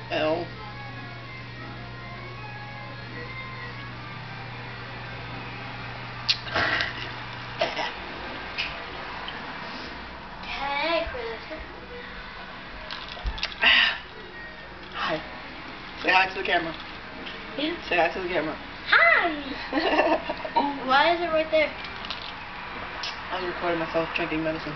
L. Hey, Chris. Hi. Say hi to the camera. Yeah. Say hi to the camera. Hi! Why is it right there? I was recording myself drinking medicine.